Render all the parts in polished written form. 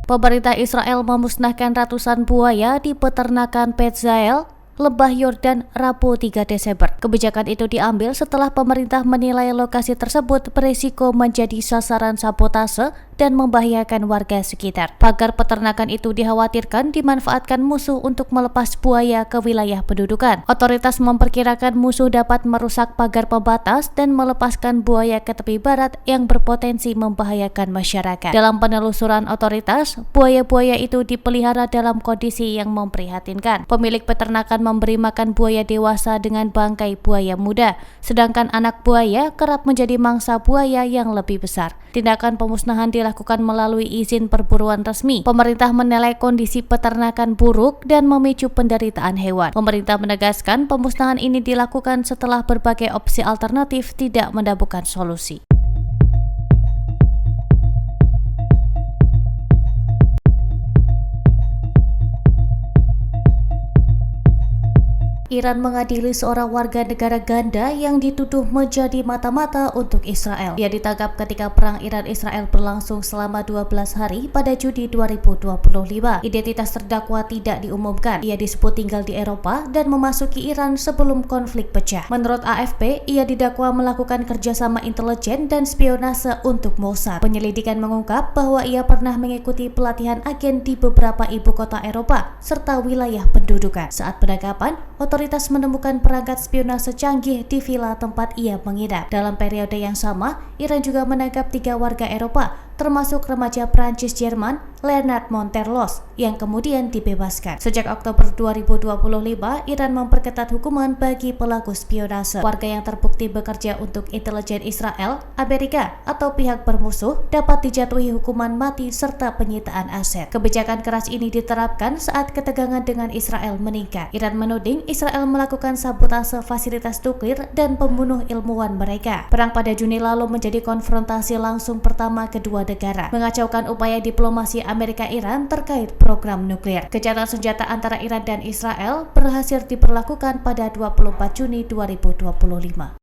Pemerintah Israel memusnahkan ratusan buaya di peternakan Petzael, Lembah Yordan, Rabu 3 Desember. Kebijakan itu diambil setelah pemerintah menilai lokasi tersebut berisiko menjadi sasaran sabotase dan membahayakan warga sekitar. Pagar peternakan itu dikhawatirkan dimanfaatkan musuh untuk melepas buaya ke wilayah pendudukan. Otoritas memperkirakan musuh dapat merusak pagar pembatas dan melepaskan buaya ke tepi barat yang berpotensi membahayakan masyarakat. Dalam penelusuran otoritas, buaya-buaya itu dipelihara dalam kondisi yang memprihatinkan. Pemilik peternakan memberi makan buaya dewasa dengan bangkai buaya muda, sedangkan anak buaya kerap menjadi mangsa buaya yang lebih besar. Tindakan pemusnahan dilakukan melalui izin perburuan resmi. Pemerintah menilai kondisi peternakan buruk dan memicu penderitaan hewan. Pemerintah menegaskan pemusnahan ini dilakukan setelah berbagai opsi alternatif tidak mendapatkan solusi. Iran mengadili seorang warga negara ganda yang dituduh menjadi mata-mata untuk Israel. Ia ditangkap ketika perang Iran-Israel berlangsung selama 12 hari pada Juni 2025. Identitas terdakwa tidak diumumkan. Ia disebut tinggal di Eropa dan memasuki Iran sebelum konflik pecah. Menurut AFP, ia didakwa melakukan kerjasama intelijen dan spionase untuk Mossad. Penyelidikan mengungkap bahwa ia pernah mengikuti pelatihan agen di beberapa ibu kota Eropa serta wilayah pendudukan. Saat penangkapan, otoritas menemukan perangkat spionase canggih di villa tempat ia menginap. Dalam periode yang sama, Iran juga menangkap 3 warga Eropa, termasuk remaja Prancis-Jerman Leonard Monterlos yang kemudian dibebaskan. Sejak Oktober 2025, Iran memperketat hukuman bagi pelaku spionase. Warga yang terbukti bekerja untuk intelijen Israel, Amerika, atau pihak bermusuh dapat dijatuhi hukuman mati serta penyitaan aset. Kebijakan keras ini diterapkan saat ketegangan dengan Israel meningkat. Iran menuding Israel melakukan sabotase fasilitas nuklir dan pembunuh ilmuwan mereka. Perang pada Juni lalu menjadi konfrontasi langsung pertama kedua negara, mengacaukan upaya diplomasi Amerika-Iran terkait program nuklir. Gencatan senjata antara Iran dan Israel berhasil diberlakukan pada 24 Juni 2025.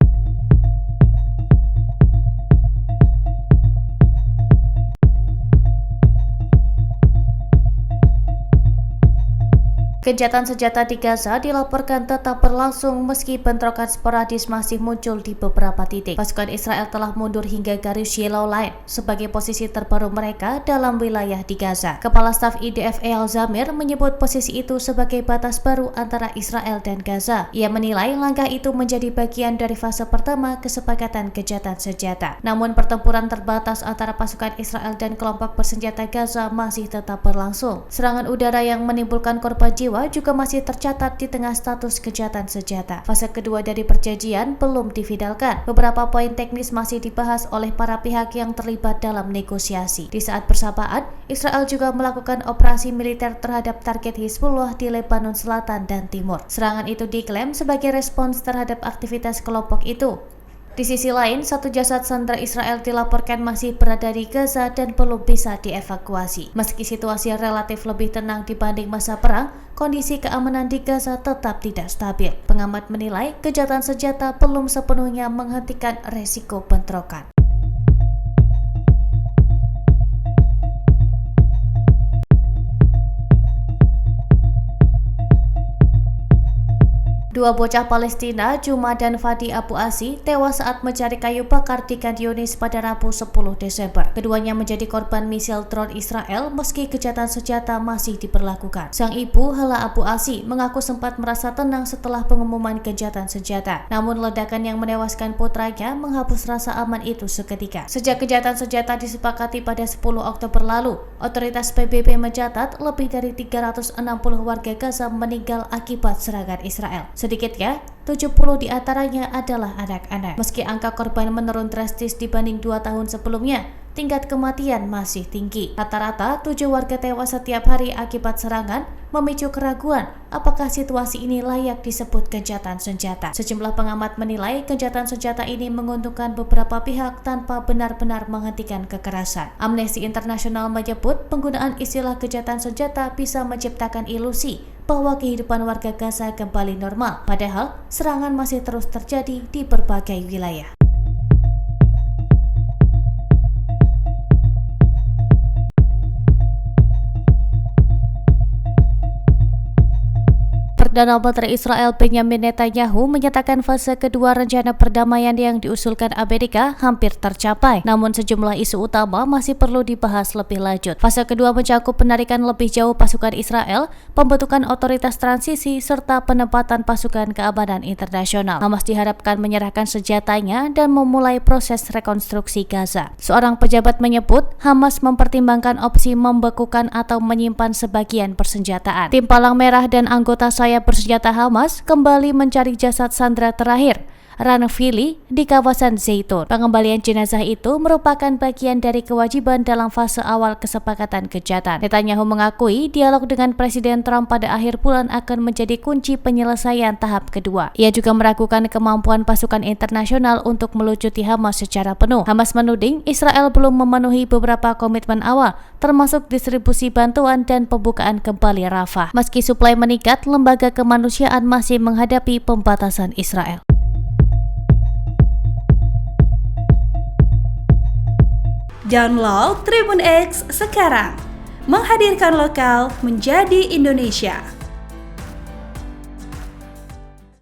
Gencatan senjata di Gaza dilaporkan tetap berlangsung meski bentrokan sporadis masih muncul di beberapa titik. Pasukan Israel telah mundur hingga garis Yellow Line sebagai posisi terbaru mereka dalam wilayah di Gaza. Kepala Staf IDF Eyal Zamir menyebut posisi itu sebagai batas baru antara Israel dan Gaza. Ia menilai langkah itu menjadi bagian dari fase pertama kesepakatan gencatan senjata. Namun pertempuran terbatas antara pasukan Israel dan kelompok bersenjata Gaza masih tetap berlangsung. Serangan udara yang menimbulkan korban jiwa juga masih tercatat di tengah status gencatan senjata. Fase kedua dari perjanjian belum difinalkan. Beberapa poin teknis masih dibahas oleh para pihak yang terlibat dalam negosiasi. Di saat bersamaan, Israel juga melakukan operasi militer terhadap target Hizbullah di Lebanon Selatan dan Timur. Serangan itu diklaim sebagai respons terhadap aktivitas kelompok itu. Di sisi lain, satu jasad sandera Israel dilaporkan masih berada di Gaza dan belum bisa dievakuasi. Meski situasi relatif lebih tenang dibanding masa perang, kondisi keamanan di Gaza tetap tidak stabil. Pengamat menilai gencatan senjata belum sepenuhnya menghentikan resiko bentrokan. Dua bocah Palestina, Juma dan Fadi Abu Asi, tewas saat mencari kayu bakar di Khan Yunis pada Rabu 10 Desember. Keduanya menjadi korban misil drone Israel meski gencatan senjata masih diberlakukan. Sang ibu, Hala Abu Asi, mengaku sempat merasa tenang setelah pengumuman gencatan senjata. Namun ledakan yang menewaskan putranya menghapus rasa aman itu seketika. Sejak gencatan senjata disepakati pada 10 Oktober lalu, otoritas PBB mencatat lebih dari 360 warga Gaza meninggal akibat serangan Israel. Sedikitnya, 70 di antaranya adalah anak-anak. Meski angka korban menurun drastis dibanding 2 tahun sebelumnya, tingkat kematian masih tinggi. Rata-rata 7 warga tewas setiap hari akibat serangan, memicu keraguan apakah situasi ini layak disebut gencatan senjata. Sejumlah pengamat menilai gencatan senjata ini menguntungkan beberapa pihak tanpa benar-benar menghentikan kekerasan. Amnesty International menyebut penggunaan istilah gencatan senjata bisa menciptakan ilusi bahwa kehidupan warga Gaza kembali normal, padahal serangan masih terus terjadi di berbagai wilayah. Perdana Menteri Israel Benjamin Netanyahu menyatakan fase kedua rencana perdamaian yang diusulkan Amerika hampir tercapai. Namun sejumlah isu utama masih perlu dibahas lebih lanjut. Fase kedua mencakup penarikan lebih jauh pasukan Israel, pembentukan otoritas transisi, serta penempatan pasukan keamanan internasional. Hamas diharapkan menyerahkan senjatanya dan memulai proses rekonstruksi Gaza. Seorang pejabat menyebut Hamas mempertimbangkan opsi membekukan atau menyimpan sebagian persenjataan. Tim Palang Merah dan anggota sayap bersenjata Hamas kembali mencari jasad sandera terakhir, Ranafili, di kawasan Zaitun. Pengembalian jenazah itu merupakan bagian dari kewajiban dalam fase awal kesepakatan gencatan. Netanyahu mengakui dialog dengan Presiden Trump pada akhir bulan akan menjadi kunci penyelesaian tahap kedua. Ia juga meragukan kemampuan pasukan internasional untuk melucuti Hamas secara penuh. Hamas menuding Israel belum memenuhi beberapa komitmen awal, termasuk distribusi bantuan dan pembukaan kembali Rafah. Meski suplai meningkat, lembaga kemanusiaan masih menghadapi pembatasan Israel. Download Tribun X sekarang, menghadirkan lokal menjadi Indonesia.